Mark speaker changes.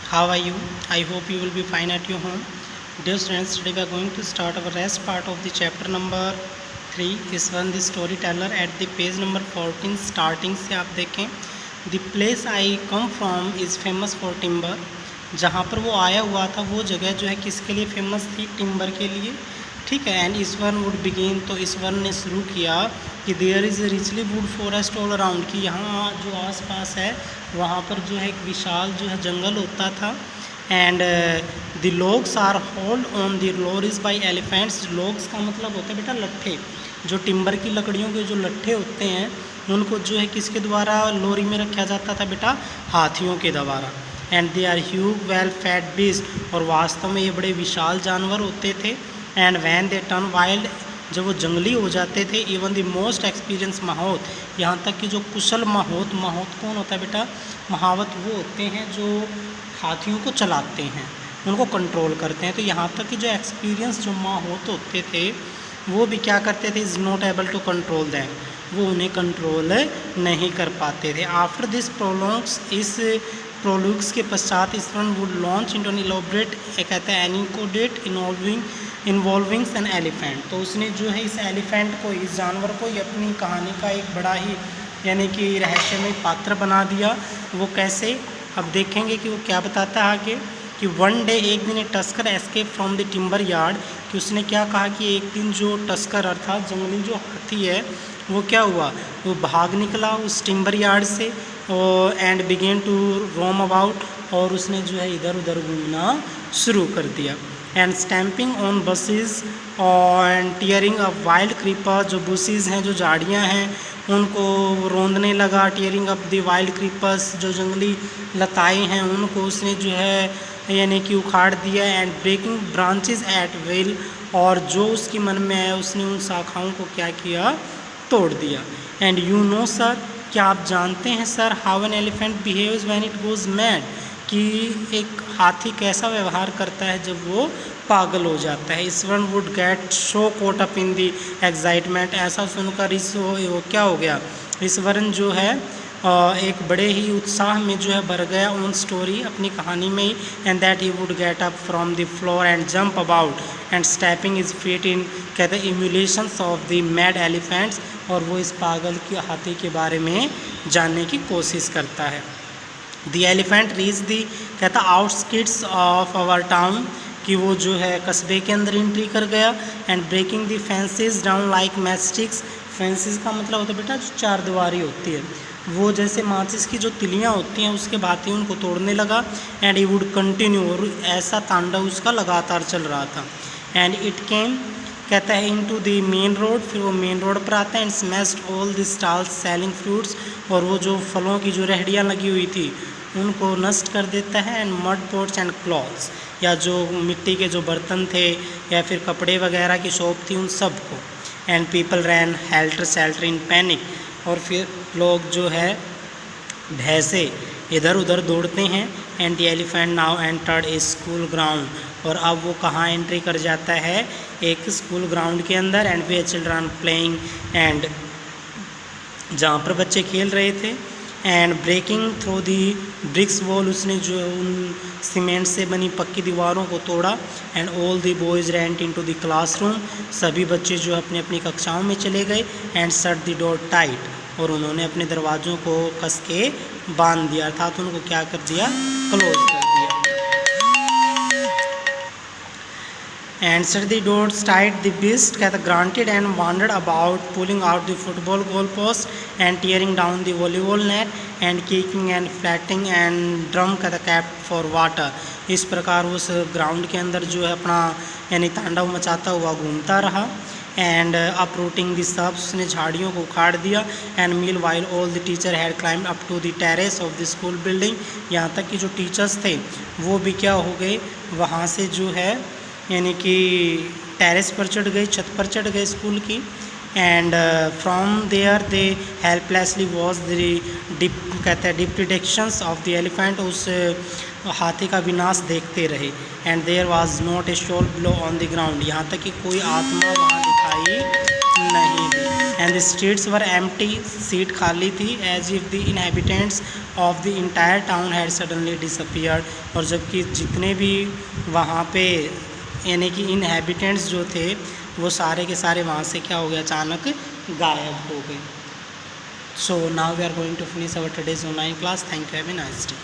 Speaker 1: How are you? I hope you will be fine at your home. Dear students, today we are going to start our rest part of the chapter number 3. इस one the story teller at the page number 14 starting से आप देखें. The place I come from is famous for timber. जहाँ पर वो आया हुआ था वो जगह जो है किसके लिए फेमस थी? टिम्बर के लिए. ठीक है. एंड ईश्वर वुड बिगिन, तो ईश्वर ने शुरू किया कि there is a richly wood forest all around, कि यहाँ जो आसपास है वहाँ पर जो है एक विशाल जो है जंगल होता था. And the logs are hold on the lorries by elephants. Logs का मतलब होता है बेटा लट्ठे. जो टिम्बर की लकड़ियों के जो लट्ठे होते हैं उनको जो है किसके द्वारा लोरी में रखा जाता था बेटा? हाथियों के द्वारा. And they are huge well fat beast, और वास्तव में ये बड़े विशाल जानवर होते थे. And when they turn wild, जब वो जंगली हो जाते थे, even the most experience mahout, यहाँ तक कि जो कुशल माहौत कौन होता है बेटा? महावत वो होते हैं जो हाथियों को चलाते हैं, उनको कंट्रोल करते हैं. तो यहाँ तक कि जो एक्सपीरियंस जो माहौत होते थे वो भी क्या करते थे? Is not able to control them, वो उन्हें कंट्रोल नहीं कर पाते थे. आफ्टर दिस प्रोलॉन्ग्स, इस प्रोलॉग्स के पश्चात ईश्वर वुड लॉन्च इंटू एन इलॉबरेट, कहता है एनिकोडेट इन्वॉल्विंग्स एन एलिफेंट. तो उसने जो है इस एलिफेंट को, इस जानवर को ये अपनी कहानी का एक बड़ा ही यानी कि रहस्यमय पात्र बना दिया. वो कैसे? अब देखेंगे कि वो क्या बताता है आगे. कि वन डे, एक दिन tusker escape from the timber yard, कि उसने क्या कहा कि एक दिन जो टस्कर अर्थात जंगली जो हाथी है वो क्या हुआ? वो भाग निकला उस टिम्बर यार्ड से. And begin to roam about, और उसने जो है इधर उधर घूमना शुरू कर दिया. And stamping on buses and tearing up wild creeper, जो बुसेस हैं, जो झाड़ियाँ हैं, उनको रोंदने लगा. Tearing up the wild creepers, जो जंगली लताएँ हैं उनको उसने जो है यानी कि उखाड़ दिया. And breaking branches at will, और जो उसके मन में आया उसने उन शाखाओं को क्या किया? तोड़ दिया. एंड यू नो सर, क्या आप जानते हैं sir, how an elephant behaves when it goes mad, कि एक हाथी कैसा व्यवहार करता है जब वो पागल हो जाता है. Iswaran would get so caught up in the excitement, ऐसा सुनकर इस वो क्या हो गया? ईश्वरन जो है एक बड़े ही उत्साह में जो है भर गया उन स्टोरी अपनी कहानी में ही. And that he would get up from the floor and jump about and stamping his feet in, कहते हैं emulations of the mad elephants, और वो इस पागल के हाथी के बारे में जानने की कोशिश करता है. द एलिफेंट रीच दी, कहता आउटस्किट्स ऑफ आवर टाउन, कि वो जो है कस्बे के अंदर एंट्री कर गया. And breaking the fences down like matchsticks. Fences का मतलब होता है बेटा जो चार दीवारी होती है, वो जैसे माचिस की जो तिलियां होती हैं उसके भांति उनको तोड़ने लगा. एंड ही वुड कंटिन्यू, और ऐसा तांडव उसका लगातार चल रहा था. एंड इट केम, कहता है इनटू द मेन रोड, फिर वो मेन रोड पर आता है. And smashed all the stalls selling fruits, और वो जो फलों की जो रेहड़ियाँ लगी हुई थी उनको नष्ट कर देता है. And mud pots and cloths, या जो मिट्टी के जो बर्तन थे या फिर कपड़े वगैरह की शॉप थी उन सब को. And people ran helter skelter in panic, और फिर लोग जो है भय से इधर उधर दौड़ते हैं. And the elephant now entered A school ground, और अब वो कहाँ एंट्री कर जाता है? एक स्कूल ग्राउंड के अंदर. And where children playing, and जहाँ पर बच्चे खेल रहे थे. And breaking through the bricks wall, उसने जो उन सीमेंट से बनी पक्की दीवारों को तोड़ा. And all the boys rent into the classroom, सभी बच्चे जो अपनी अपनी कक्षाओं में चले गए. And shut the door tight, और उन्होंने अपने दरवाज़ों को कस के बांध दिया, अर्थात उनको क्या कर दिया? क्लोज कर दिया. And shut the doors tight the beast, कहता granted, and wandered about pulling out the football goal post and tearing down the volleyball net and kicking and flattening and drum, कहता कैप्ट फॉर वाटर. इस प्रकार उस ground के अंदर जो है अपना यानी तांडव मचाता हुआ घूमता रहा. एंड अपरूटिंग द सब्स, उसने झाड़ियों को उखाड़ दिया. And meanwhile all the teacher had climbed up to the terrace of the school building, यहाँ तक कि जो टीचर्स थे वो भी क्या हो गए? वहाँ से जो है यानी कि टेरेस पर चढ़ गए, छत पर चढ़ गए स्कूल की. And from there they helplessly was the कहते हैं डिप्रेडिक्शंस ऑफ द एलिफेंट, उस हाथी का विनाश देखते रहे. And there was not a soul below on the ground, यहाँ तक कि कोई आत्मा वहाँ दिखाई नहीं दी. And the streets were empty, seat खाली थी, as if the inhabitants of the entire town had suddenly disappeared, और जबकि जितने भी वहाँ पे यानी कि इनहेबिटेंट्स जो थे वो सारे के सारे वहाँ से क्या हो गए, अचानक गायब हो गए. So now we are going to finish our today's online class. Thank you, have a nice day.